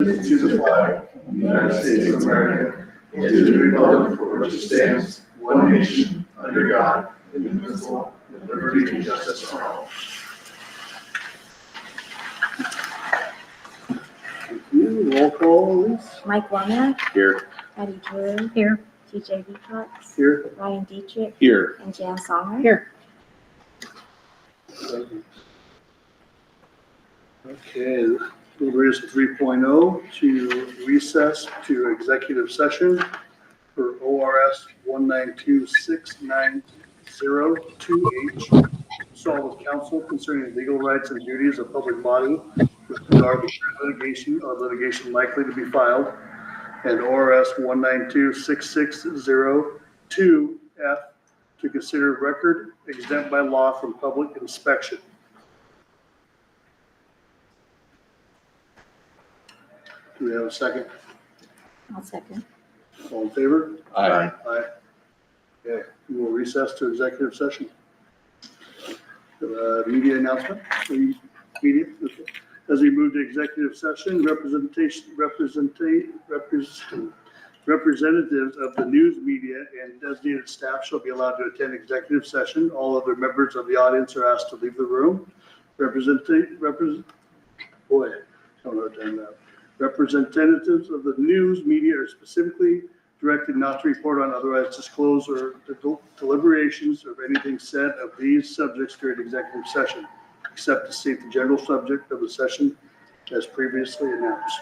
To the flag of the United States of America and to the republic for which it stands, one nation, under God, indivisible, with liberty and justice for all. Thank you. Roll call, please. Mike Womack, Here. Patty Drew, Here. TJ Vicox, Here. Ryan Dietrich, Here. and Jan Songer. Here. Okay, deliberation 3.0 to recess to executive session for ORS 1926902H. Consult with counsel concerning legal rights and duties of public body with regard to litigation or litigation likely to be filed. And ORS 1926602F to consider record exempt by law from public inspection. Do we have a second? I'll second. All in favor? Aye. Aye. Okay, we will recess to executive session. Media announcement, media, okay. As we move to executive session, representatives of the news media and designated staff shall be allowed to attend executive session. All other members of the audience are asked to leave the room. Representatives of the news media are specifically directed not to report on otherwise disclose or deliberations of anything said of these subjects during executive session, except to state the general subject of the session as previously announced.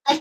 You're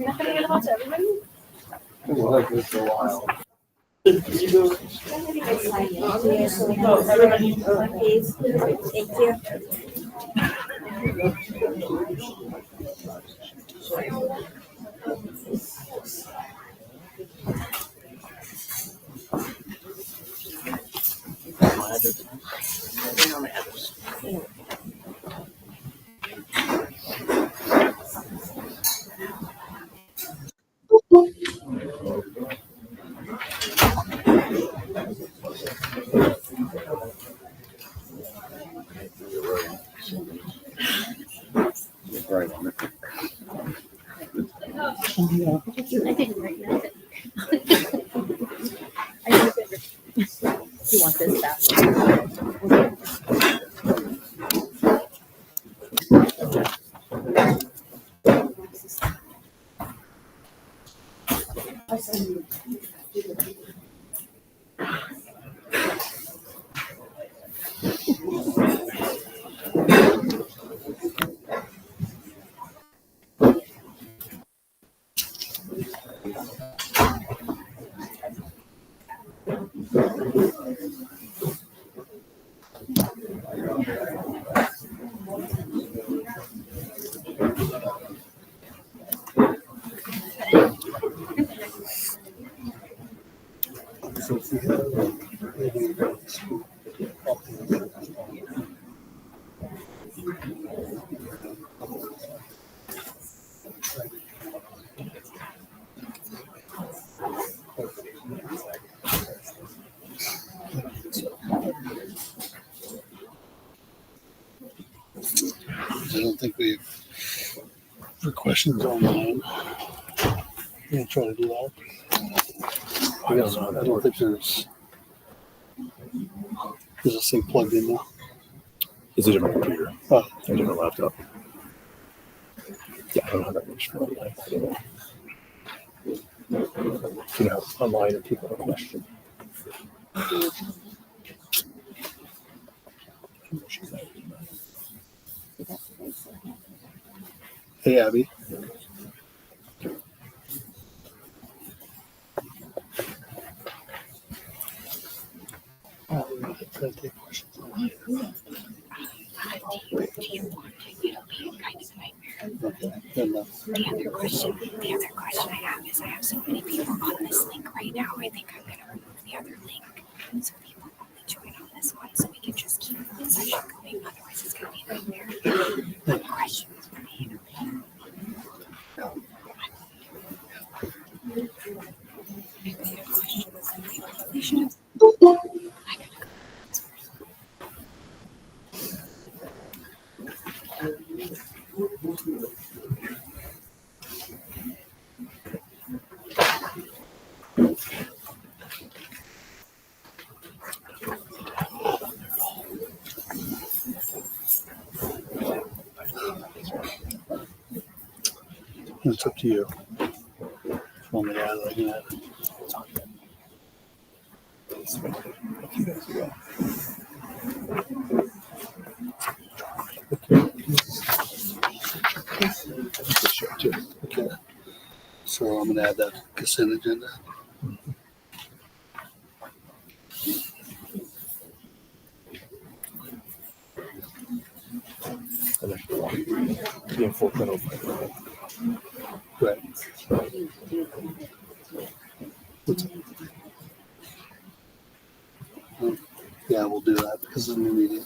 not gonna get a to everybody? We'll have this for a while. Please. Thank you. Right on it. I didn't write nothing. I need a bigger. You want this back? I don't think we've, for questions online. I'm gonna try to do that. I don't think there's this thing plugged in now. It's a different computer, Oh, a different laptop. Yeah, I don't have that much for online. I don't know. You know, online if people have a question. hey, Abby. Try to take questions online. Do you want it? It'll be kind of a nightmare. Okay. Then, The other question I have is I have so many people on this link right now. I think I'm gonna remove the other link so people only join on this one so we can just keep the session going. Otherwise it's gonna be a nightmare. Questions for me. it's up to you. If you want me to add it, I can add it. Okay. So I'm gonna add that consent agenda. And if you want the info cut over. Right. Yeah, we'll do that because of the new meeting.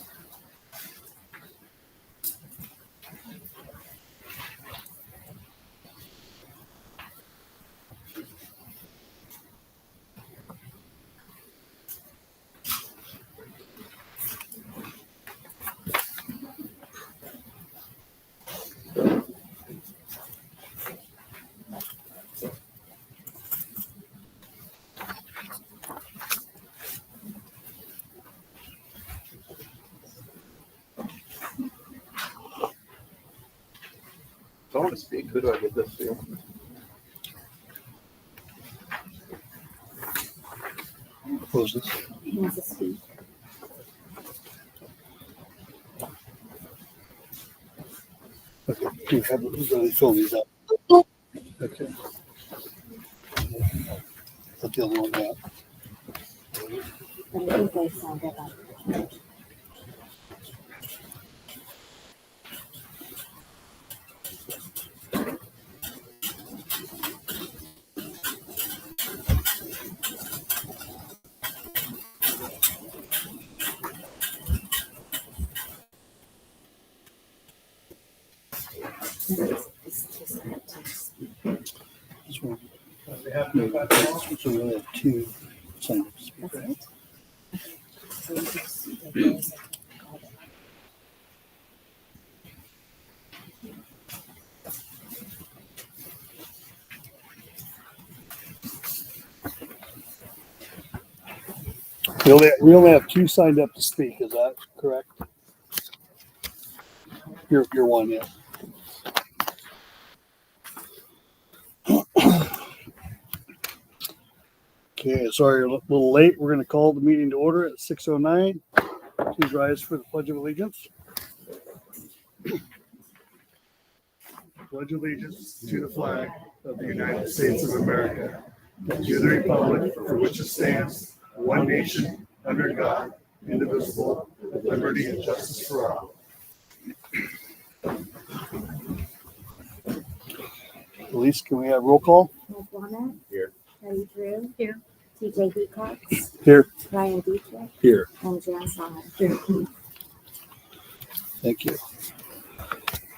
If I want to speak, who do I give this to? Close this. He wants to speak. Okay. Do you have fill these out? Okay. Put the other one out. But I think they signed it up. This one. So we only have two sign-ups. That's it? So you just, like, there's, like, call it. We only have two signed up to speak. Is that correct? You're one, yeah. Okay, sorry, a little late. We're going to call the meeting to order at 6:09. Please rise for the Pledge of Allegiance. Pledge allegiance to the flag of the United States of America, and to the republic for which it stands, one nation, under God, indivisible, with liberty and justice for all. Elise, can we have roll call? Mike Walner. Here. Patty Drew. Here. TJ Heacox. Here. Ryan Dietrich. Here. And Jan Sommer. Thank you.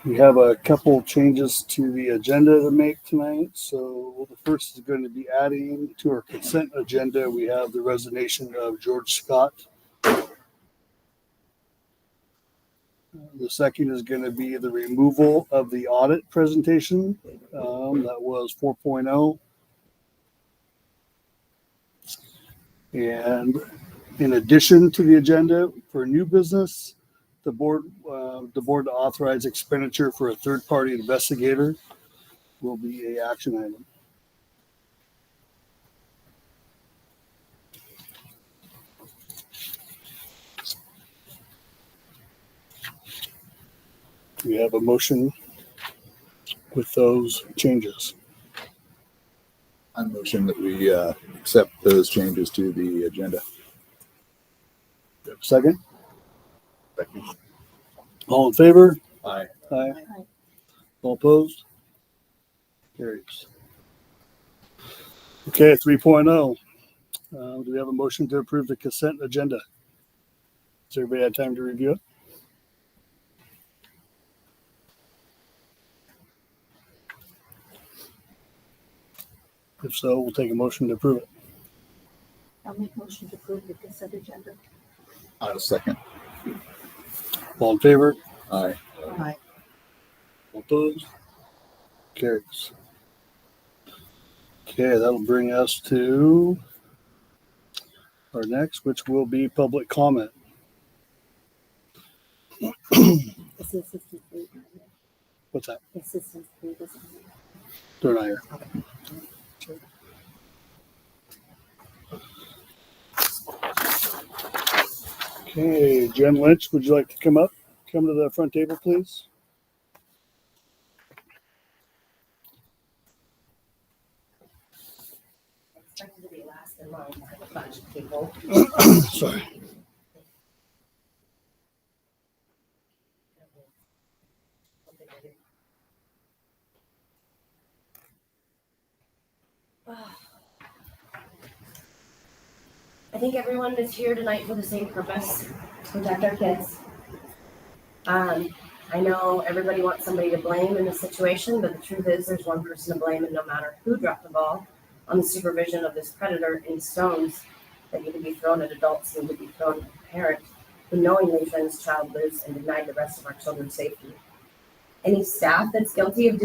We have a couple changes to the agenda to make tonight. So the first is going to be adding to our consent agenda. We have the resignation of George Scott. The second is going to be the removal of the audit presentation. That was 4.0. And in addition to the agenda for new business, the board to authorize expenditure for a third-party investigator will be an action item. We have a motion with those changes. I motion that we accept those changes to the agenda. Second, All in favor? Aye. Aye. All opposed? Carries. Okay, 3.0. Do we have a motion to approve the consent agenda? Has everybody had time to review it? If so, we'll take a motion to approve it. I'll make motion to approve the consent agenda. I'll second. All in favor? Aye. Aye. All opposed? Carries. Okay, that'll bring us to our next, which will be public comment. It's the assistant three. What's that? The assistant three doesn't. They're not here. Okay, Jen Lynch, would you like to come up? Come to the front table, please. Expected to be last in line. I have a bunch of people. Sorry. I think everyone is here tonight for the same purpose, to protect our kids. I know everybody wants somebody to blame in this situation, but the truth is there's one person to blame, and no matter who dropped the ball on the supervision of this predator, any stones that need to be thrown at adults need to be thrown at a parent who knowingly sends child loose and denied the rest of our children's safety. Any staff that's guilty of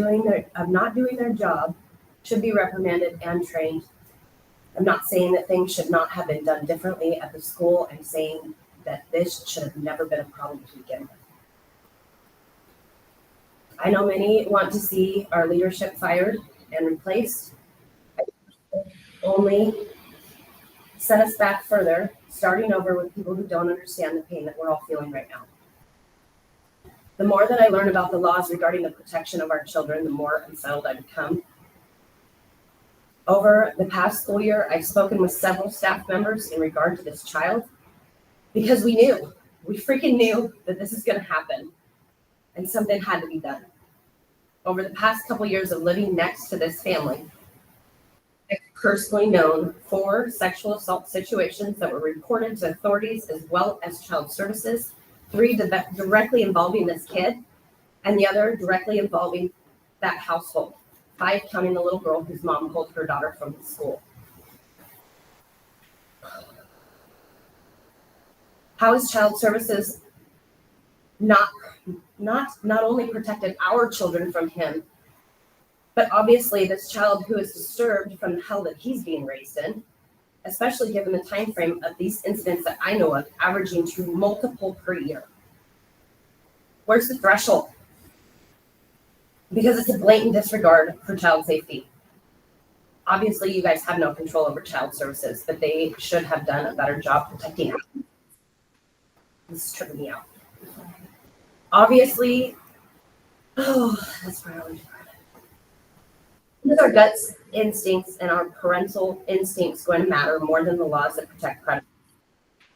not doing their job should be reprimanded and trained. I'm not saying that things should not have been done differently at the school. I'm saying that this should have never been a problem to begin with. I know many want to see our leadership fired and replaced. Only set us back further, starting over with people who don't understand the pain that we're all feeling right now. The more that I learn about the laws regarding the protection of our children, the more unsettled I become. Over the past school year, I've spoken with several staff members in regard to this child because we freaking knew that this is going to happen and something had to be done. Over the past couple years of living next to this family, I've personally known 4 sexual assault situations that were reported to authorities as well as child services, 3 directly involving this kid, and the other directly involving that household, 5 counting the little girl whose mom pulled her daughter from the school. How is child services not only protected our children from him, but obviously this child who is disturbed from the hell that he's being raised in, especially given the time frame of these incidents that I know of, averaging to multiple per year? Where's the threshold? Because it's a blatant disregard for child safety. Obviously, you guys have no control over child services, but they should have done a better job protecting us. This is tripping me out. Obviously, that's priority. Is our guts instincts and our parental instincts going to matter more than the laws that protect predators?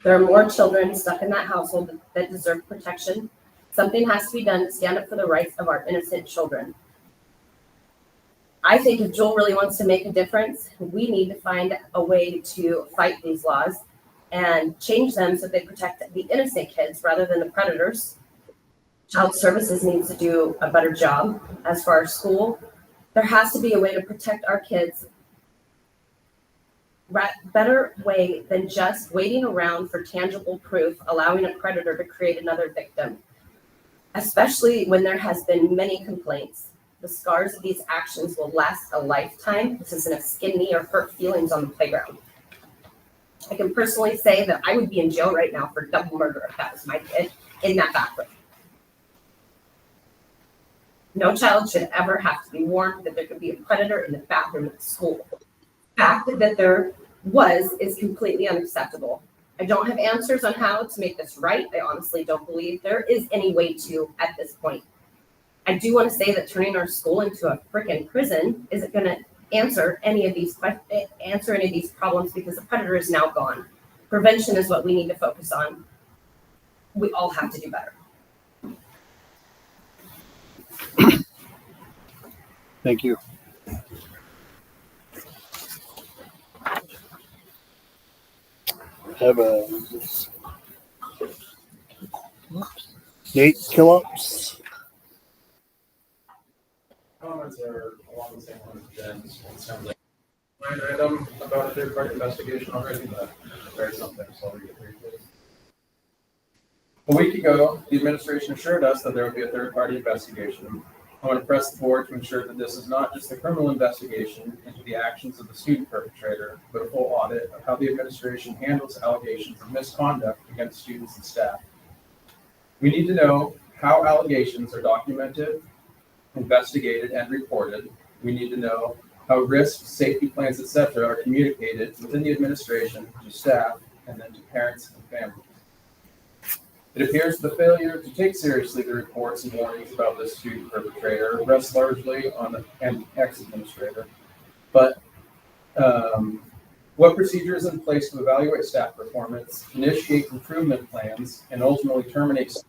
There are more children stuck in that household that deserve protection. Something has to be done to stand up for the rights of our innocent children. I think if Joel really wants to make a difference, we need to find a way to fight these laws and change them so they protect the innocent kids rather than the predators. Child Services needs to do a better job. As for our school, there has to be a way to protect our kids, better way than just waiting around for tangible proof, allowing a predator to create another victim. Especially when there has been many complaints. The scars of these actions will last a lifetime. This isn't a skin knee or hurt feelings on the playground. I can personally say that I would be in jail right now for double murder if that was my kid in that bathroom. No child should ever have to be warned that there could be a predator in the bathroom at the school. The fact that there was is completely unacceptable. I don't have answers on how to make this right. I honestly don't believe there is any way to at this point. I do want to say that turning our school into a freaking prison isn't going to answer any of these problems because the predator is now gone. Prevention is what we need to focus on. We all have to do better. Thank you. Have a Nate Killups. Comments are along the same lines as Jen's. It sounds like line item about a third-party investigation already, but there's something, so I'll read it briefly. A week ago, the administration assured us that there would be a third-party investigation. I want to press the board to ensure that this is not just a criminal investigation into the actions of the student perpetrator, but a full audit of how the administration handles allegations of misconduct against students and staff. We need to know how allegations are documented, investigated, and reported. We need to know how risks, safety plans, etc. are communicated within the administration to staff and then to parents and families. It appears the failure to take seriously the reports and warnings about this student perpetrator rests largely on the ex-administrator. But what procedure is in place to evaluate staff performance, initiate improvement plans, and ultimately terminate staff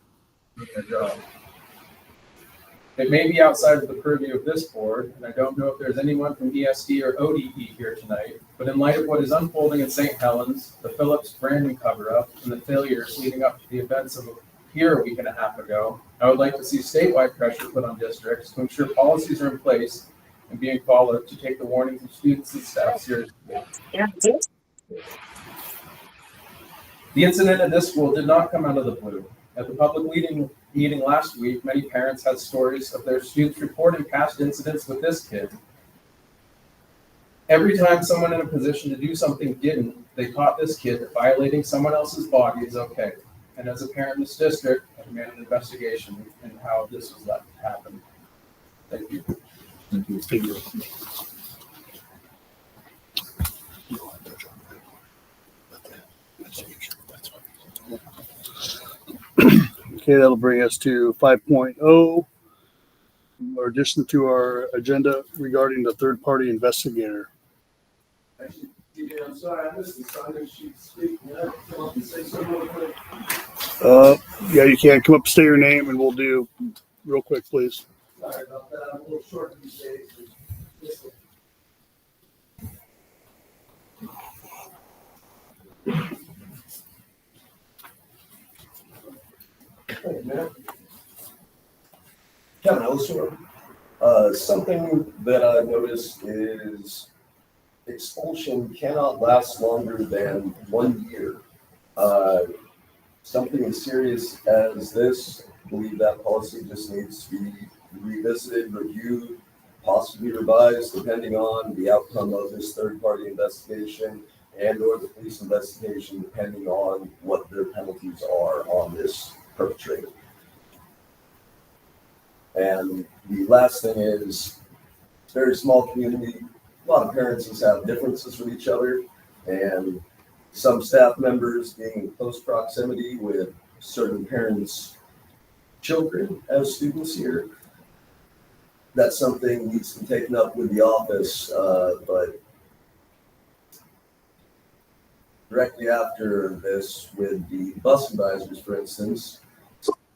from their job? It may be outside of the purview of this board, and I don't know if there's anyone from ESD or ODE here tonight, but in light of what is unfolding in St. Helens, the Phillips branding cover-up, and the failures leading up to the events of here a week and a half ago, I would like to see statewide pressure put on districts to ensure policies are in place and being followed to take the warnings of students and staff seriously. The incident at this school did not come out of the blue. At the public meeting last week, many parents had stories of their students reporting past incidents with this kid. Every time someone in a position to do something didn't, they taught this kid that violating someone else's body is okay. And as a parent in this district, I demand an investigation into how this was let happen. Thank you. Thank you. Okay, that'll bring us to 5.0, or addition to our agenda regarding the third-party investigator. Actually, DJ, I'm sorry, I missed the sign-in sheet speak. Can I come up and say something real quick? Yeah, you can come up, say your name, and we'll do real quick, please. Sorry about that, I'm a little short these days. Hey, man. Kevin Ellsworth. Something that I've noticed is expulsion cannot last longer than 1 year. Something as serious as this, I believe that policy just needs to be revisited, reviewed, possibly revised, depending on the outcome of this third-party investigation and or the police investigation, depending on what their penalties are on this perpetrator. And the last thing is, it's a very small community. A lot of parents just have differences with each other, and some staff members being in close proximity with certain parents' children as students here. That's something needs to be taken up with the office, but directly after this with the bus advisors, for instance,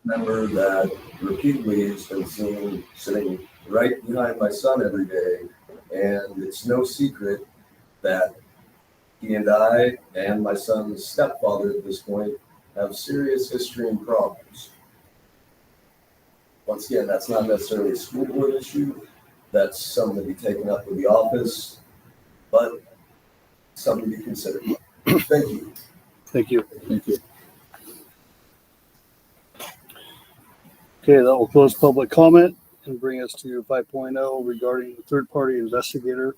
member that repeatedly has been seen sitting right behind my son every day, and it's no secret that he and I and my son's stepfather at this point have serious history and problems. Once again, that's not necessarily a school board issue. That's something to be taken up with the office, but something to be considered. Thank you. Thank you. Thank you. Okay, that will close public comment and bring us to 5.0 regarding the third-party investigator.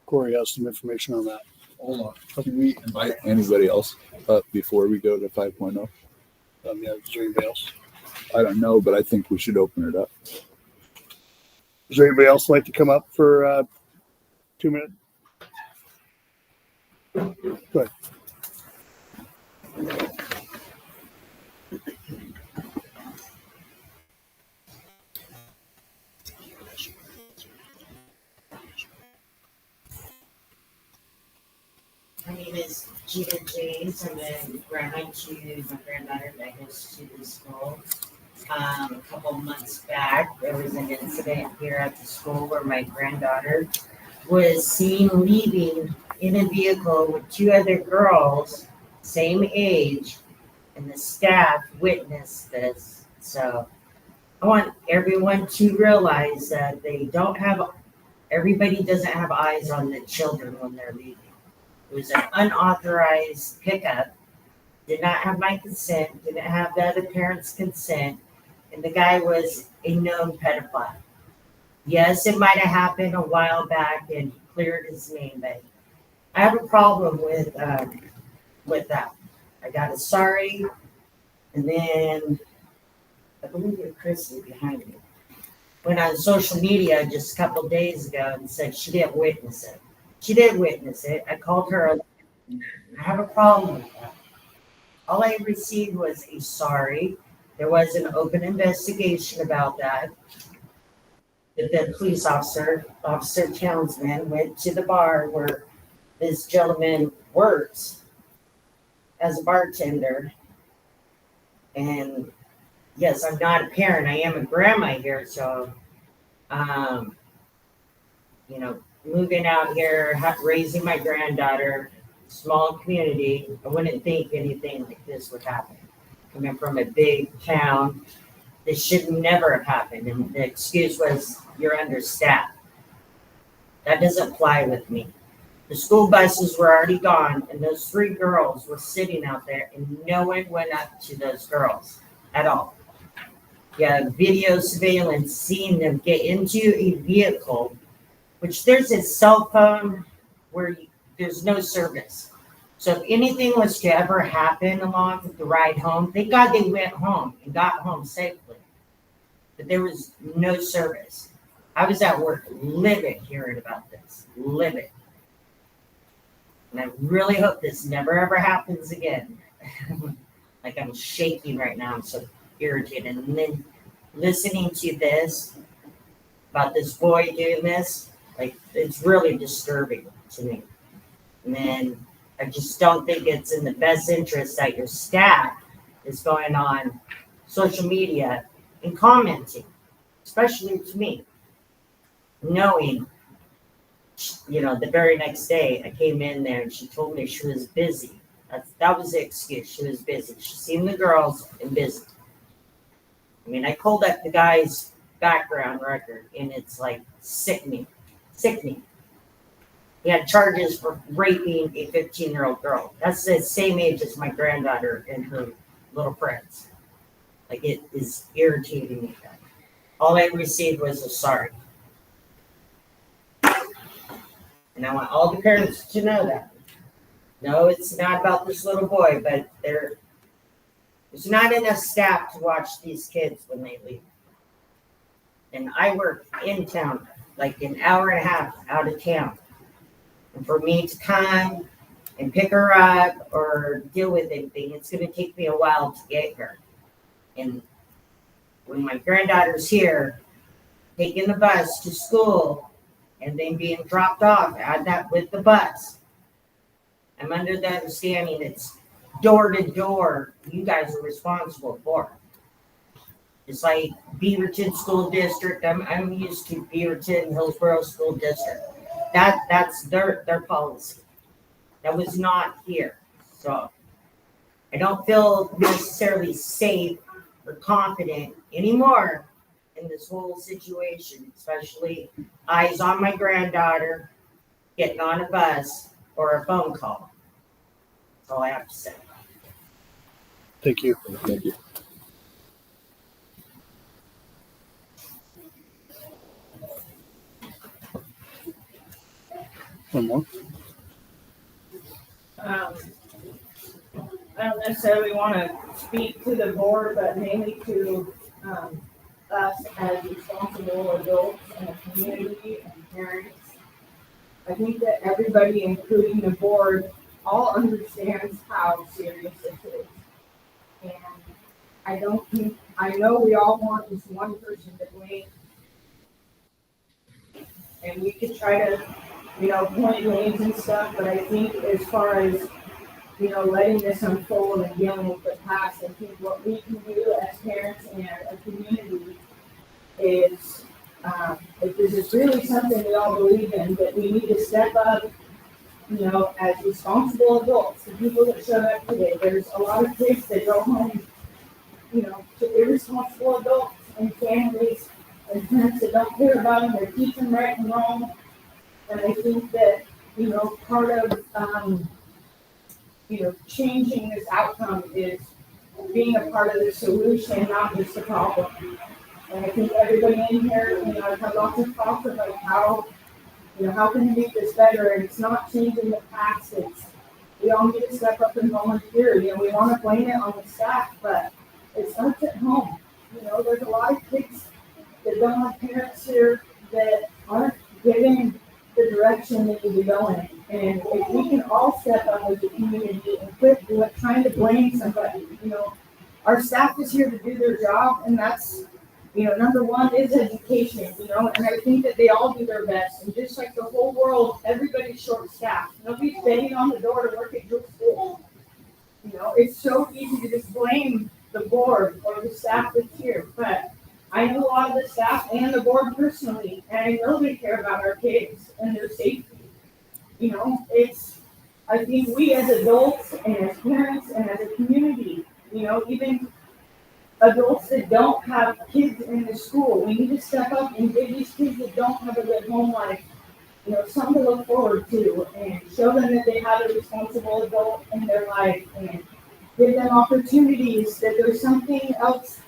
Corey has some information on that. Hold on. Can we invite anybody else up before we go to 5.0? Yeah, is there anybody else? I don't know, but I think we should open it up. Is there anybody else like to come up for 2 minutes? Go ahead. My name is Gina James. I'm a grandma to my granddaughter that goes to the school. A couple months back, there was an incident here at the school where my granddaughter was seen leaving in a vehicle with two other girls, same age, and the staff witnessed this. So I want everyone to realize that everybody doesn't have eyes on the children when they're leaving. It was an unauthorized pickup, did not have my consent, didn't have the other parents' consent, and the guy was a known pedophile. Yes, it might have happened a while back and he cleared his name, but I have a problem with that. I got a sorry, and then I believe you're Chrissy behind me. Went on social media just a couple days ago and said she didn't witness it. She did witness it. I called her. I have a problem with that. All I received was a sorry. There was an open investigation about that. The police officer, Officer Townsend, went to the bar where this gentleman works as a bartender. And yes, I'm not a parent. I am a grandma here. So, moving out here, raising my granddaughter, small community, I wouldn't think anything like this would happen. Coming from a big town, this should never have happened. And the excuse was you're understaffed. That doesn't fly with me. The school buses were already gone, and those three girls were sitting out there, and no one went up to those girls at all. Yeah, video surveillance, seeing them get into a vehicle, which there's a cell phone where there's no service. So if anything was to ever happen along the ride home, thank God they went home and got home safely. But there was no service. I was at work livid hearing about this, livid. And I really hope this never ever happens again. Like I'm shaking right now. I'm so irritated. And then listening to this about this boy doing this, like it's really disturbing to me. And then I just don't think it's in the best interest that your staff is going on social media and commenting, especially to me, knowing, the very next day I came in there and she told me she was busy. That was the excuse. She was busy. She seen the girls and busy. I mean, I pulled up the guy's background record and it's like sickening. He had charges for raping a 15-year-old girl. That's the same age as my granddaughter and her little friends. Like, it is irritating me. All I received was a sorry. And I want all the parents to know that. No, it's not about this little boy, but there's not enough staff to watch these kids when they leave. And I work in town, like an hour and a half out of town. And for me to come and pick her up or deal with anything, it's going to take me a while to get her. And when my granddaughter's here, taking the bus to school and then being dropped off, add that with the bus. I'm under the understanding it's door to door. You guys are responsible for it. It's like Beaverton School District. I'm used to Beaverton, Hillsborough School District. That's their policy. That was not here. So I don't feel necessarily safe or confident anymore in this whole situation, especially eyes on my granddaughter getting on a bus or a phone call. That's all I have to say. Thank you. Thank you. One more. I don't necessarily want to speak to the board, but mainly to us as responsible adults in the community and parents. I think that everybody, including the board, all understands how serious this is. And I know we all want this one person to blame. And we could try to, point names and stuff, but I think as far as, letting this unfold and dealing with the past, I think what we can do as parents and a because it's really something we all believe in, but we need to step up, you know, as responsible adults, the people that showed up today. There's a lot of kids that go home, you know, to irresponsible adults and families and parents that don't care about them, they're teaching right and wrong. And I think that, you know, part of, you know, changing this outcome is being a part of the solution, not just the problem. And I think everybody in here, you know, I've had lots of talks about how, you know, how can we make this better? And it's not changing the past. It's, we all need to step up and volunteer. You know, we want to blame it on the staff, but it starts at home. You know, there's a lot of kids that don't have parents here that aren't giving the direction they need to go in. And if we can all step up as a community and quit trying to blame somebody, you know, our staff is here to do their job, and that's, you know, number one is education, you know, and I think that they all do their best. And just like the whole world, everybody's short-staffed. Nobody's begging on the door to work at your school. You know, it's so easy to just blame the board or the staff that's here, but I know a lot of the staff and the board personally, and I know they care about our kids and their safety. You know, it's, I think we as adults and as parents and as a community, you know, even adults that don't have kids in the school, we need to step up and give these kids that don't have a good home life, you know, something to look forward to and show them that they have a responsible adult in their life and give them opportunities, that there's something else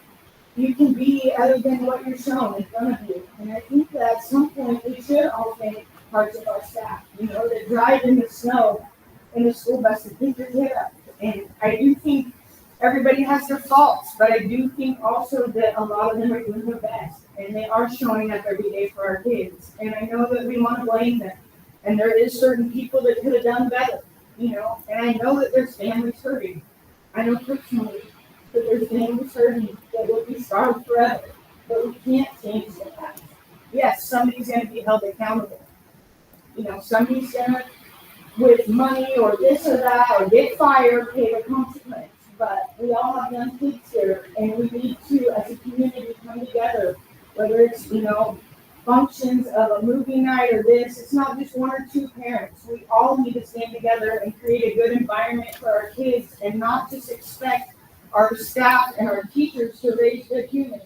you can be other than what you're shown in front of you. And I think that at some point we should all thank parts of our staff, you know, that drive in the snow in the school bus and pick their kid up. And I do think everybody has their faults, but I do think also that a lot of them are doing their best and they are showing up every day for our kids. And I know that we want to blame them. And there is certain people that could have done better, you know, and I know that there's families hurting. I know personally that there's families hurting that will be starved forever, but we can't change the past. Yes, somebody's going to be held accountable. You know, somebody's going to, with money or this or that, or get fired, pay the consequence. But we all have young kids here, and we need to, as a community, come together. Whether it's, you know, functions of a movie night or this, it's not just one or two parents. We all need to stand together and create a good environment for our kids, and not just expect our staff and our teachers to raise their humans.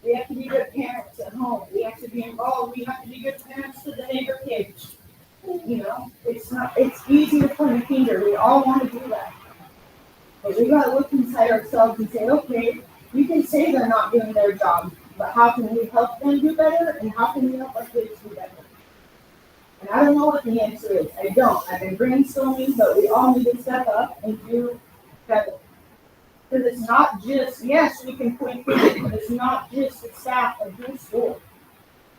We have to be good parents at home. We have to be involved. We have to be good parents to the neighbor kids. You know, it's easy to point a finger. We all want to do that. But we gotta look inside ourselves and say, okay, we can say they're not doing their job, but how can we help them do better? And how can we help our kids do better? And I don't know what the answer is. I don't. I've been brainstorming, but we all need to step up and do better. Because it's not just, yes, we can point fingers, but it's not just the staff of Jewel School.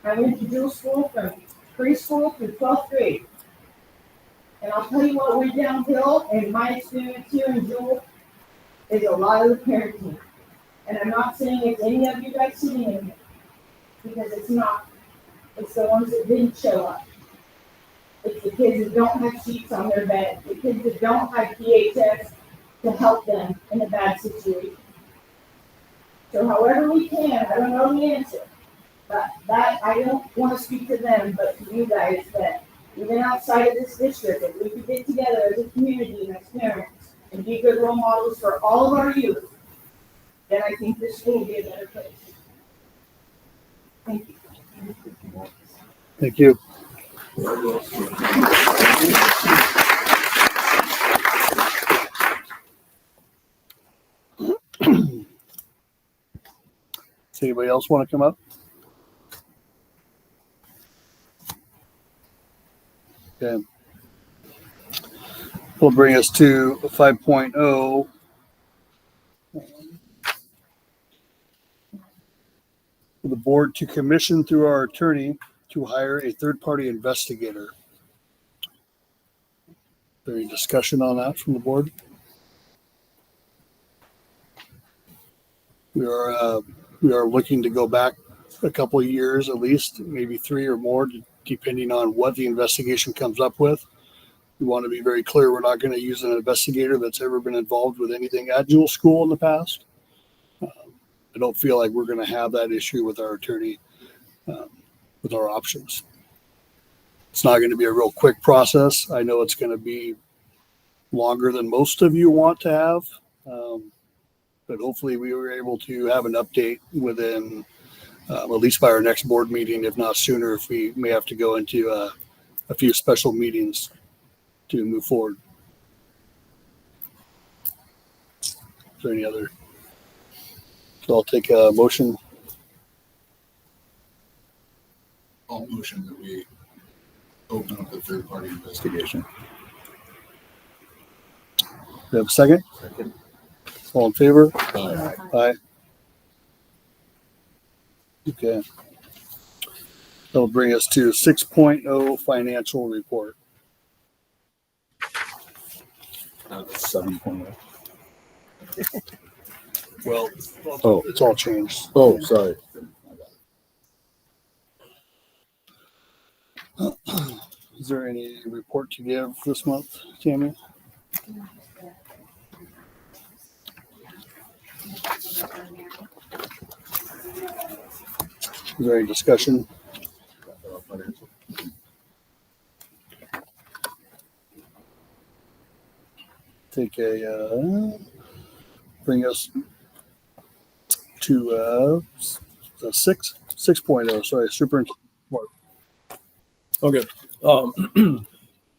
I went to Jewel School from preschool through 12th grade. And I'll tell you what went downhill in my experience here in Jewel is a lot of the parenting. And I'm not saying it's any of you guys sitting in here, because it's not. It's the ones that didn't show up. It's the kids that don't have sheets on their bed, the kids that don't have PHS to help them in a bad situation. So however we can, I don't know the answer, but that, I don't want to speak to them, but to you guys, that even outside of this district, if we could get together as a community and as parents and be good role models for all of our youth, then I think this school will be a better place. Thank you. Thank you. Does anybody else want to come up? Okay. Will bring us to 5.0. For the board to commission through our attorney to hire a third-party investigator. Is there any discussion on that from the board? We are looking to go back a couple of years, at least, maybe 3 or more, depending on what the investigation comes up with. We want to be very clear we're not going to use an investigator that's ever been involved with anything at Jewel School in the past. I don't feel like we're going to have that issue with our attorney. with our options. It's not going to be a real quick process. I know it's going to be longer than most of you want to have. But hopefully we were able to have an update within, at least by our next board meeting, if not sooner, if we may have to go into a few special meetings to move forward. Is there any other? So I'll take a motion. I'll motion that we open up the third-party investigation. Do you have a second? Second. All in favor? Aye. Aye. Okay. That'll bring us to 6.0 financial report. That's 7.0. Well, Oh. it's all changed. Oh, sorry. Is there any report to give this month, Tammy? Is there any discussion? Take bring us to the 6.0. Sorry, superintendent. Okay.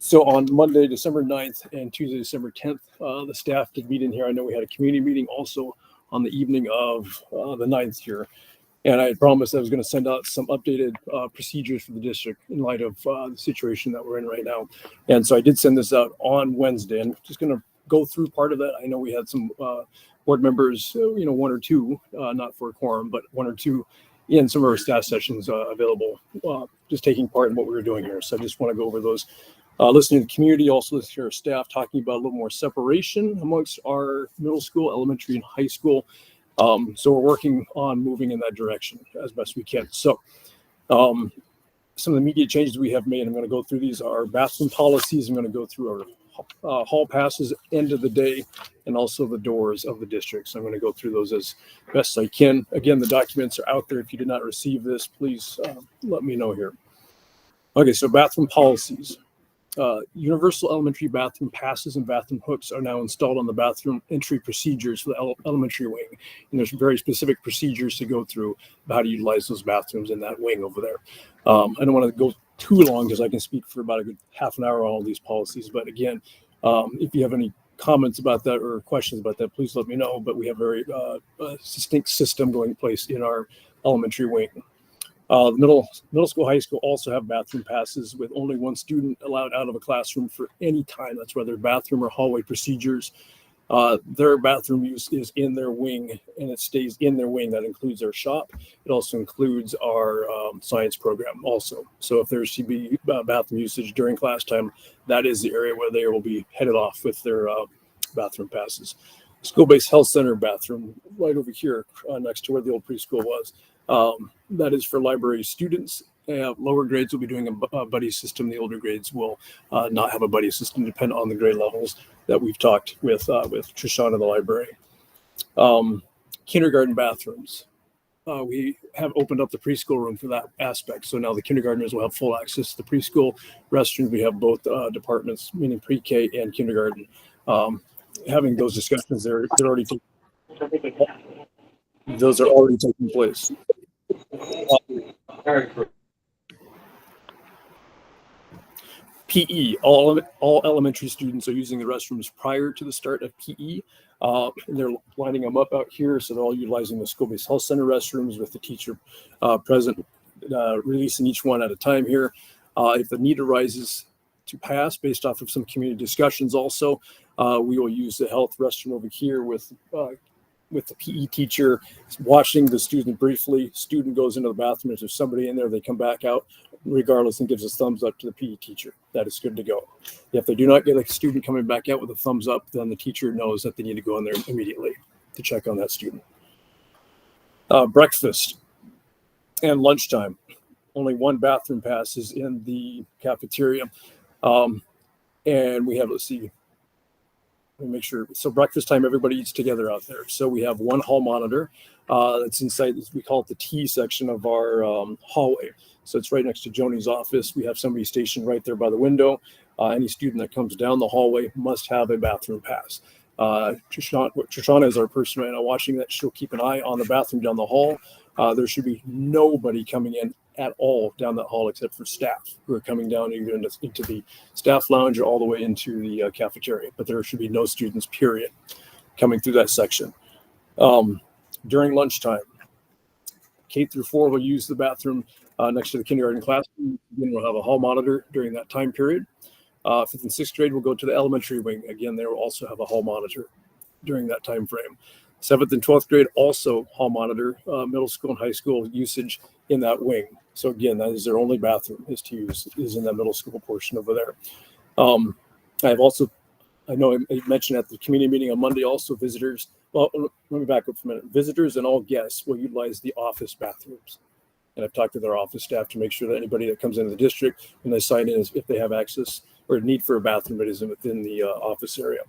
So on Monday, December 9th and Tuesday, December 10th, the staff did meet in here. I know we had a community meeting also on the evening of the 9th here. And I had promised I was going to send out some updated procedures for the district in light of the situation that we're in right now. And so I did send this out on Wednesday, and just going to go through part of that. I know we had some board members, one or two, not for a quorum, but one or two in some of our staff sessions available, just taking part in what we were doing here. So I just want to go over those. Listening to the community, also listening to our staff, talking about a little more separation amongst our middle school, elementary, and high school. So we're working on moving in that direction as best we can. So some of the immediate changes we have made, I'm going to go through these, are bathroom policies. I'm going to go through our hall passes, end of the day, and also the doors of the district. So I'm going to go through those as best I can. Again, the documents are out there. If you did not receive this, please let me know here. Okay, so bathroom policies. Universal elementary bathroom passes and bathroom hooks are now installed on the bathroom entry procedures for the elementary wing. And there's very specific procedures to go through about how to utilize those bathrooms in that wing over there. I don't want to go too long because I can speak for about a good half an hour on all these policies. But again, if you have any comments about that or questions about that, please let me know. But we have a very distinct system going in place in our elementary wing. Middle school, high school also have bathroom passes with only one student allowed out of a classroom for any time. That's whether bathroom or hallway procedures. Their bathroom use is in their wing, and it stays in their wing. That includes our shop. It also includes our science program also. So if there's to be bathroom usage during class time, that is the area where they will be headed off with their bathroom passes. School-based health center bathroom right over here next to where the old preschool was. That is for library students. Lower grades will be doing a buddy system. The older grades will not have a buddy system, depending on the grade levels that we've talked with Trishana in the library. Kindergarten bathrooms. We have opened up the preschool room for that aspect. So now the kindergartners will have full access to the preschool restrooms. We have both departments, meaning pre-K and kindergarten. Having those discussions, they're already those are already taking place. PE, all elementary students are using the restrooms prior to the start of PE. And they're lining them up out here, so they're all utilizing the school-based health center restrooms with the teacher present, releasing each one at a time here. If the need arises to pass based off of some community discussions also, we will use the health restroom over here with the PE teacher watching the student briefly. Student goes into the bathroom. If there's somebody in there, they come back out regardless and gives a thumbs up to the PE teacher. That is good to go. If they do not get a student coming back out with a thumbs up, then the teacher knows that they need to go in there immediately to check on that student. Breakfast and lunchtime. Only one bathroom pass is in the cafeteria. And we have, let's see, Let me make sure. So breakfast time, everybody eats together out there. So we have one hall monitor that's inside, we call it the T section of our hallway. So it's right next to Joni's office. We have somebody stationed right there by the window. Any student that comes down the hallway must have a bathroom pass. Trishana is our person right now watching that. She'll keep an eye on the bathroom down the hall. There should be nobody coming in at all down that hall except for staff who are coming down either into the staff lounge or all the way into the cafeteria. But there should be no students, period, coming through that section. During lunchtime, K through 4 will use the bathroom next to the kindergarten classroom. Again, we'll have a hall monitor during that time period. 5th and 6th grade will go to the elementary wing. Again, they will also have a hall monitor during that time frame. 7th and 12th grade also hall monitor, middle school and high school usage in that wing. So again, that is their only bathroom is in that middle school portion over there. I know I mentioned at the community meeting on Monday also visitors. Well, let me back up for a minute. Visitors and all guests will utilize the office bathrooms. And I've talked with our office staff to make sure that anybody that comes into the district, when they sign in, if they have access or need for a bathroom, it is within the office area.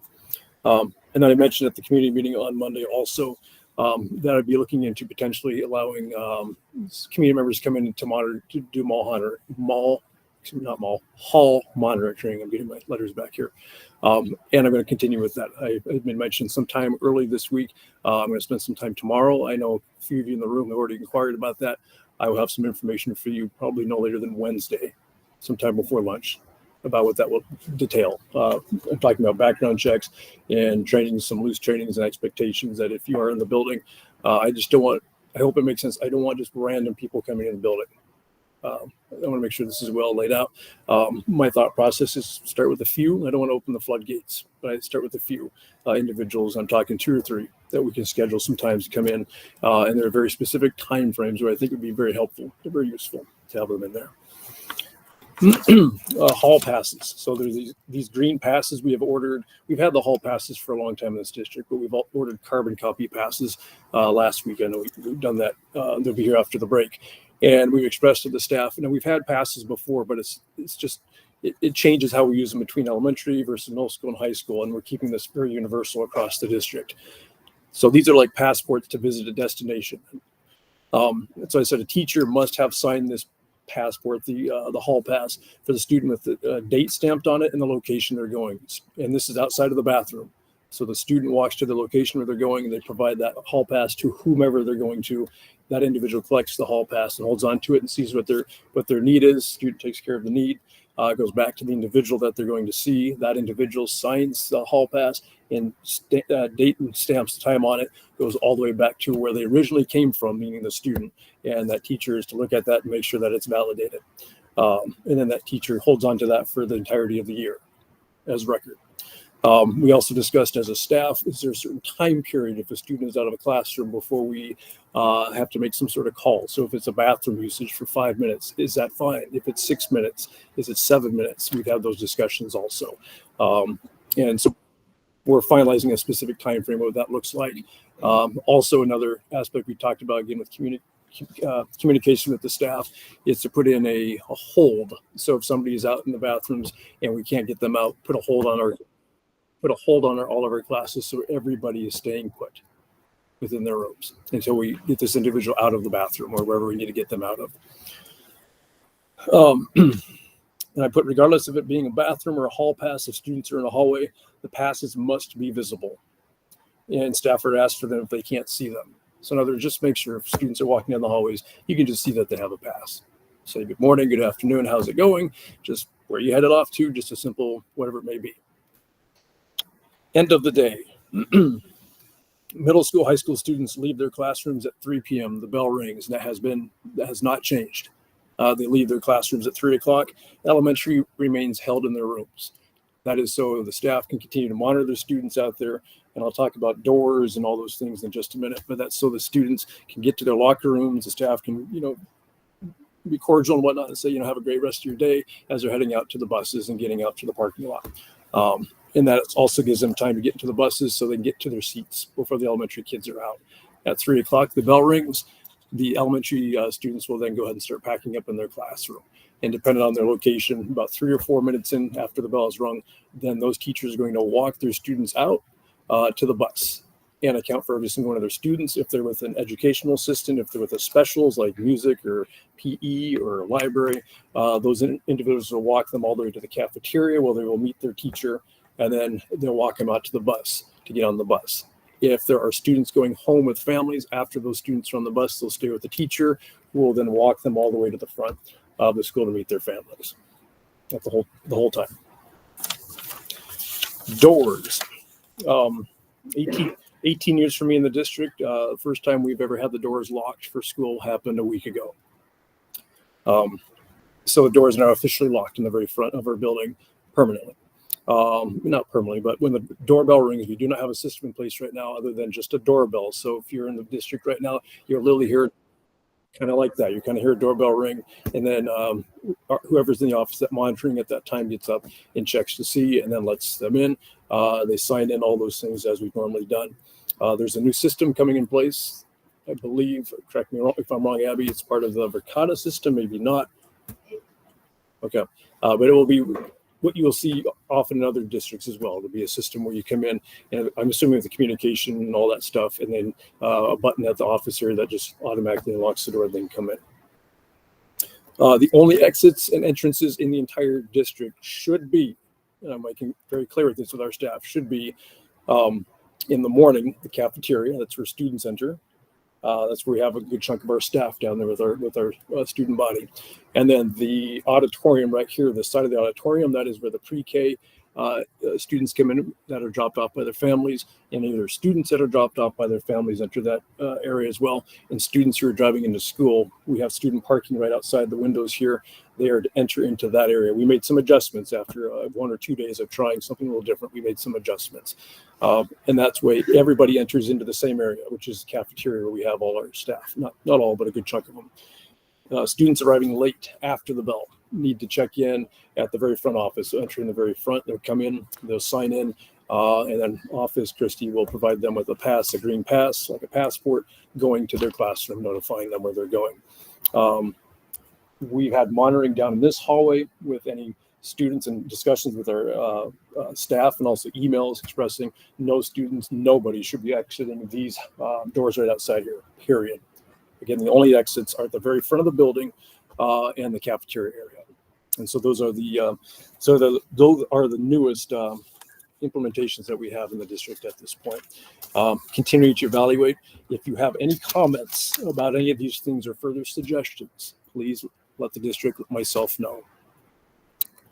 And then I mentioned at the community meeting on Monday also that I'd be looking into potentially allowing community members come in to monitor, to do hall monitoring. I'm getting my letters back here. And I'm going to continue with that. I've been mentioned sometime early this week. I'm going to spend some time tomorrow. I know a few of you in the room have already inquired about that. I will have some information for you probably no later than Wednesday, sometime before lunch, about what that will detail. I'm talking about background checks and training, some loose trainings and expectations that if you are in the building, I hope it makes sense. I don't want just random people coming in the building. I want to make sure this is well laid out. My thought process is start with a few. I don't want to open the floodgates, but I start with a few individuals. I'm talking 2 or 3 that we can schedule sometimes to come in. And there are very specific time frames where I think it would be very helpful, very useful to have them in there. Hall passes. So there's these green passes we have ordered. We've had the hall passes for a long time in this district, but we've ordered carbon copy passes last week. I know we've done that. They'll be here after the break. And we've expressed to the staff, we've had passes before, but it changes how we use them between elementary versus middle school and high school. And we're keeping this very universal across the district. So these are like passports to visit a destination. So I said a teacher must have signed this passport, the hall pass, for the student with the date stamped on it and the location they're going. And this is outside of the bathroom. So the student walks to the location where they're going and they provide that hall pass to whomever they're going to. That individual collects the hall pass and holds on to it and sees what their need is. Student takes care of the need. It goes back to the individual that they're going to see. That individual signs the hall pass and date and stamps the time on it. Goes all the way back to where they originally came from, meaning the student. And that teacher is to look at that and make sure that it's validated. And then that teacher holds on to that for the entirety of the year as record. We also discussed as a staff, is there a certain time period if a student is out of a classroom before we have to make some sort of call? So if it's a bathroom usage for 5 minutes, is that fine? If it's 6 minutes, is it 7 minutes? We've had those discussions also. And so we're finalizing a specific time frame of what that looks like. Also, another aspect we talked about again with communication with the staff is to put in a hold. So if somebody is out in the bathrooms and we can't get them out, put a hold on all of our classes so everybody is staying put within their rooms until we get this individual out of the bathroom or wherever we need to get them out of. And I put, regardless of it being a bathroom or a hall pass, if students are in a hallway, the passes must be visible. And staff are asked for them if they can't see them. So in other words, just make sure if students are walking down the hallways, you can just see that they have a pass. Say good morning, good afternoon, how's it going? Just where you headed off to, just a simple whatever it may be. End of the day. Middle school, high school students leave their classrooms at 3 p.m. The bell rings, and that has not changed. They leave their classrooms at 3 o'clock. Elementary remains held in their rooms. That is so the staff can continue to monitor their students out there. And I'll talk about doors and all those things in just a minute, but that's so the students can get to their locker rooms. The staff can, be cordial and whatnot and say, have a great rest of your day as they're heading out to the buses and getting out to the parking lot. And that also gives them time to get into the buses so they can get to their seats before the elementary kids are out. At 3 o'clock, the bell rings. The elementary students will then go ahead and start packing up in their classroom. And depending on their location, about 3 or 4 minutes in after the bell is rung, then those teachers are going to walk their students out to the bus and account for every single one of their students. If they're with an educational assistant, if they're with a specials like music or PE or library, those individuals will walk them all the way to the cafeteria where they will meet their teacher, and then they'll walk them out to the bus to get on the bus. If there are students going home with families, after those students are on the bus, they'll stay with the teacher, who will then walk them all the way to the front of the school to meet their families. That's the whole time. Doors. 18 years for me in the district. The first time we've ever had the doors locked for school happened a week ago. So the doors are now officially locked in the very front of our building permanently. Not permanently, but when the doorbell rings, we do not have a system in place right now other than just a doorbell. So if you're in the district right now, you'll literally hear kind of like that. You kind of hear a doorbell ring, and then whoever's in the office that monitoring at that time gets up and checks to see, and then lets them in. They sign in all those things as we've normally done. There's a new system coming in place. I believe, correct me if I'm wrong, Abby, it's part of the Verkada system, maybe not. Okay, but it will be what you will see often in other districts as well. It'll be a system where you come in, and I'm assuming with the communication and all that stuff, and then a button at the office here that just automatically unlocks the door and then come in. The only exits and entrances in the entire district should be, and I'm making very clear with this with our staff, should be in the morning, the cafeteria, that's where students enter. That's where we have a good chunk of our staff down there with our student body. And then the auditorium right here, the side of the auditorium, that is where the pre-K students come in that are dropped off by their families, and either students that are dropped off by their families enter that area as well. And students who are driving into school, we have student parking right outside the windows here. They are to enter into that area. We made some adjustments after 1 or 2 days of trying something a little different. We made some adjustments. And that's way everybody enters into the same area, which is the cafeteria where we have all our staff. Not all, but a good chunk of them. Students arriving late after the bell need to check in at the very front office. So enter in the very front, they'll come in, they'll sign in, and then Office Christie will provide them with a pass, a green pass, like a passport, going to their classroom, notifying them where they're going. We've had monitoring down in this hallway with any students and discussions with our staff, and also emails expressing no students, nobody should be exiting these doors right outside here, period. Again, the only exits are at the very front of the building and the cafeteria area. And so those are those are the newest implementations that we have in the district at this point. Continuing to evaluate. If you have any comments about any of these things or further suggestions, please let the district, myself know.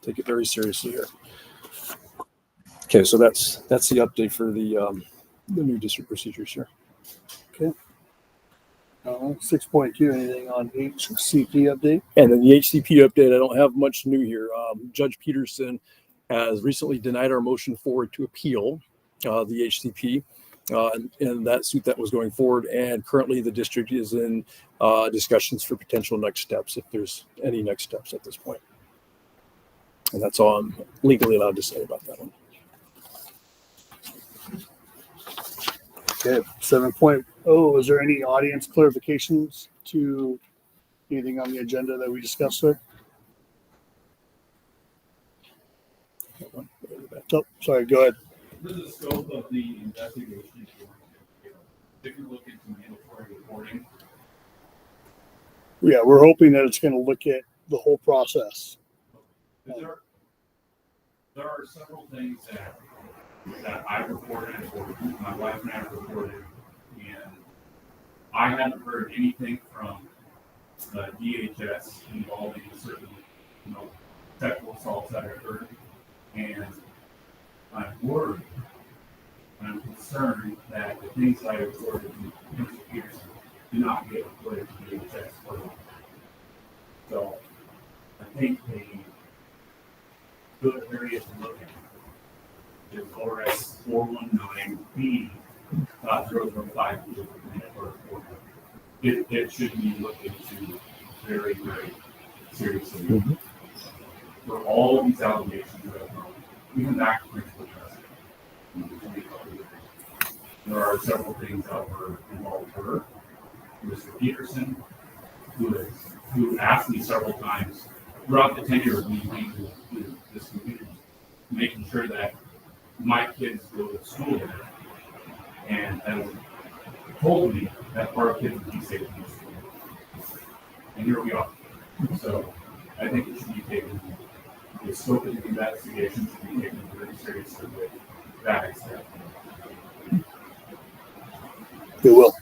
Take it very seriously here. Okay, so that's the update for the new district procedures here. Okay. 6.2, anything on HCP update? And then the HCP update, I don't have much new here. Judge Peterson has recently denied our motion forward to appeal the HCP and that suit that was going forward. And currently the district is in discussions for potential next steps, if there's any next steps at this point. And that's all I'm legally allowed to say about that one. Okay, 7.0, is there any audience clarifications to anything on the agenda that we discussed there? Oh, sorry, go ahead. What is the scope of the investigation? If you look into mandatory reporting. Yeah, we're hoping that it's going to look at the whole process. There are several things that I reported, or my wife and I reported, and I haven't heard anything from the DHS involving certain, sexual assaults that occurred, and I'm worried, and I'm concerned that the things that I reported to Mr. Peterson do not get reported to DHS for long. So I think the good area to look at is ORS 419B, 005. It should be looked into very, very seriously. Mm-hmm. For all of these allegations that have gone, even back to principal trustee. There are several things that were involved with her. Mr. Peterson, who asked me several times, throughout the tenure of me being with this community, making sure that my kids go to school there. And has told me that our kids would be safe in school. And here we are. So I think it should be taken, the scope of the investigation should be taken very seriously with that extent. We will.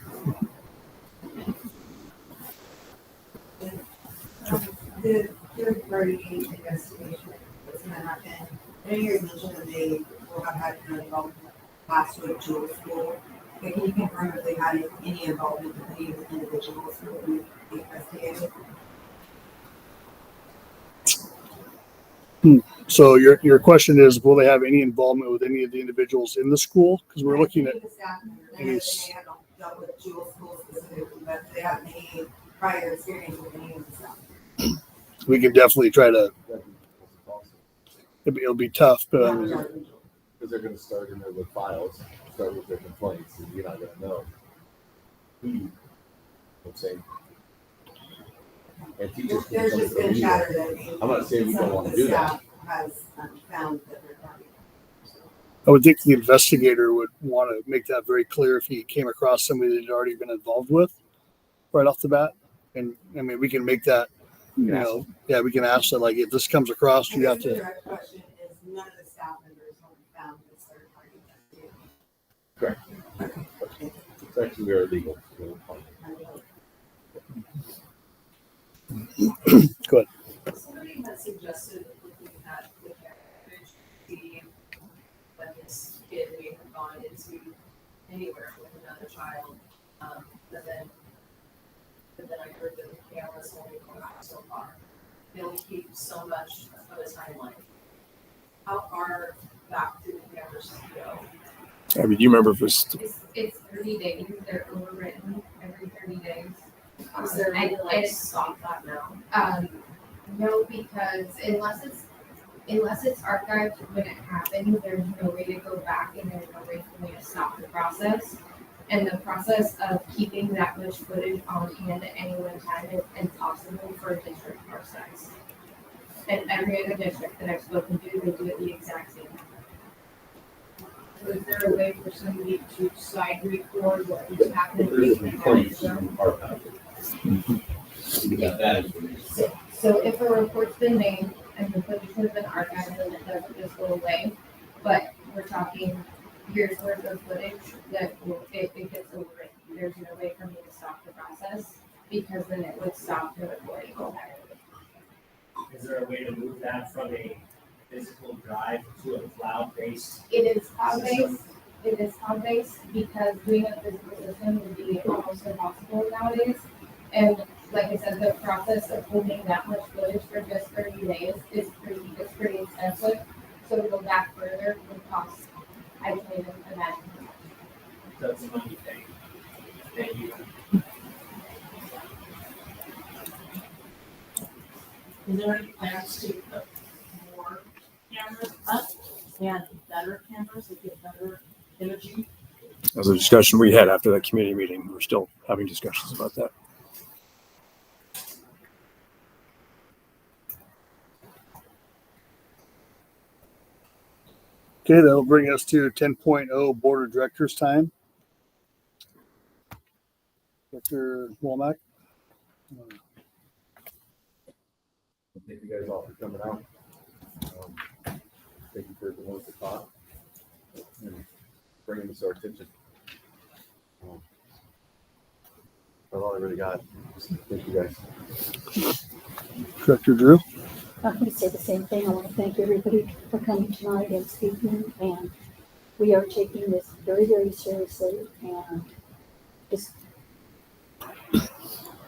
The third party investigation that's gonna happen, I know you mentioned that they will have had an involvement last with Jewel School. But can you confirm if they had any involvement with any of the individuals who will be investigated? So your question is, will they have any involvement with any of the individuals in the school? Because we're looking at Any of the staff members, I know any, that they have not dealt with Jewel School specifically, but do they have any prior experience with any of the staff? we can definitely try to, it'll be tough, but I mean, Because they're gonna start in there with files, start with their complaints, and you're not gonna know who you, I'm saying. And teachers can There's come just to been you. chatter that. I'm not saying we some don't of wanna the do that. staff Has found that they're party. I would think the investigator would want to make that very clear if he came across somebody that had already been involved with right off the bat. And I mean, we can make that, you know, yeah, we can ask that, like, if this comes across, you have The to, direct question is, none of the staff members have found this third party investigator. Correct. It's actually very legal. go ahead. Somebody had suggested looking at the heritage, see when this kid may have gone into anywhere with another child, but then I heard that the cameras only go out so far. They only keep so much of a timeline. How far back do the cameras go? I mean, you remember if it's It's 30 days, they're overwritten every 30 days. Is there a way to, like, stop that now? No, because unless it's archived when it happened, there's no way to go back and there's no way for me to stop the process. And the process of keeping that much footage on hand at any one time is impossible for a district our size. And every other district that I've spoken to, they do it the exact same. Is there a way for somebody to side record what is happening? There's a complaint, you are bound to. You got that information. So if a report's been made and the footage has been archived, then it doesn't just go away. But we're talking years worth of footage that it gets overwritten. There's no way for me to stop the process because then it would stop the recording entirely. Is there a way to move that from a physical drive to a cloud-based? It is cloud-based. It is cloud-based because doing a physical system would be almost impossible nowadays. And like I said, the process of holding that much footage for just 30 days is pretty expensive. So to go back further would cost, I can't even imagine. That's a money thing. Thank you. Is there any plans to put more cameras up and better cameras that get better imaging? that was a discussion we had after that community meeting. We're still having discussions about that. Okay, that'll bring us to 10.0 Board of Directors time. Dr. Womack. Thank you guys all for coming out. Thank you for the ones that thought and bringing this to our attention. That's all I really got. Thank you guys. Director Drew. I'm going to say the same thing. I want to thank everybody for coming tonight and speaking. And we are taking this very, very seriously. And just,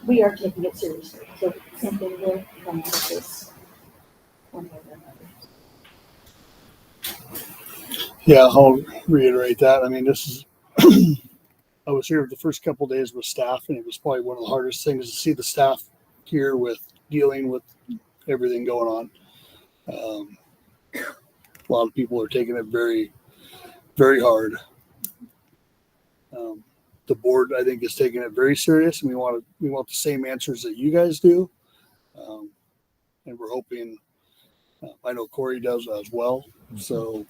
we are taking it seriously. So something will come out of this one way or another. Yeah, I'll reiterate that. I mean, this is, I was here the first couple of days with staff, and it was probably one of the hardest things to see the staff here with dealing with everything going on. A lot of people are taking it very, very hard. The board, I think, is taking it very serious, and we want the same answers that you guys do. and we're hoping, I know Corey does as well. So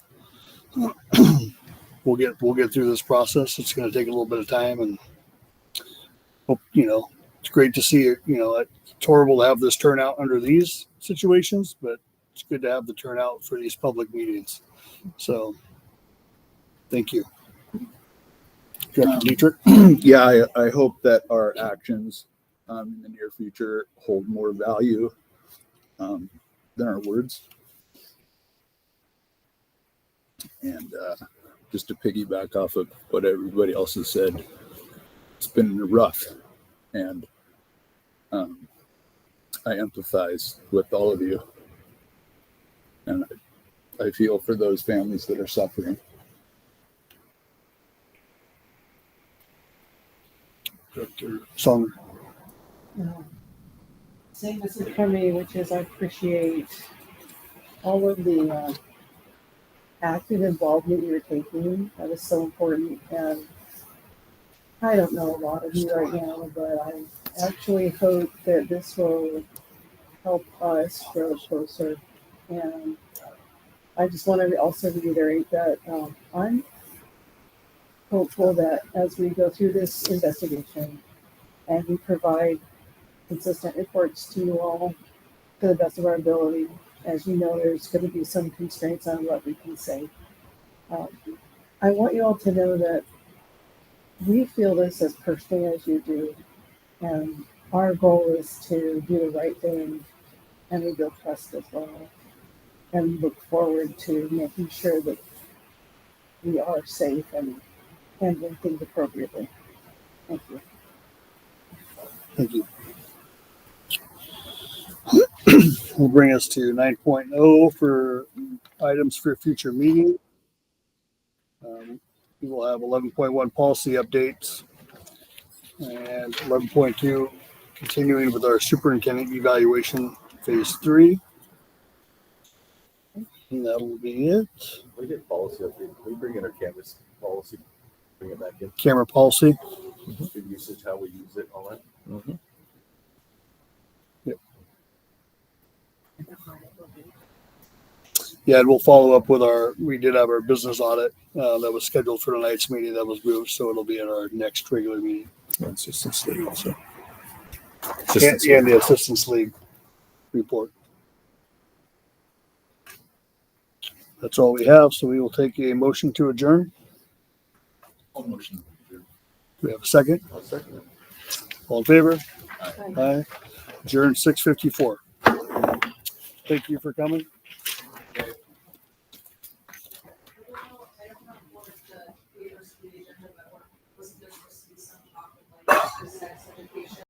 we'll get through this process. It's going to take a little bit of time, and hope, it's great to see it. It's horrible to have this turnout under these situations, but it's good to have the turnout for these public meetings. So thank you. Director Dietrich. Yeah, I hope that our actions in the near future hold more value than our words. And just to piggyback off of what everybody else has said, it's been rough, and I empathize with all of you, and I feel for those families that are suffering. Director Song. Same message for me, which is I appreciate all of the active involvement you're taking. That is so important. And I don't know a lot of you right now, but I actually hope that this will help us grow closer. And I just want to also reiterate that I'm hopeful that as we go through this investigation and we provide consistent reports to you all to the best of our ability, as you know, there's going to be some constraints on what we can say. I want you all to know that we feel this as personally as you do, and our goal is to do the right thing and rebuild trust as well, and look forward to making sure that we are safe and handling things appropriately. Thank you. Thank you. Will bring us to 9.0 for items for future meeting. We will have 11.1 policy updates and 11.2 continuing with our superintendent evaluation phase 3. And that will be it. We get policy update. We bring in our canvas policy, bring it back in. Camera policy. The usage, how we use it, all that. Mm-hmm. Yep. Yeah, and we'll follow up with we did have our business audit that was scheduled for tonight's meeting that was moved, so it'll be at our next regular meeting. Assistance League also. And the Assistance League report. That's all we have, so we will take a motion to adjourn. All motion. Do we have a second? I'll second it. All in favor? Aye. Aye. Adjourn 6:54. Thank you for coming.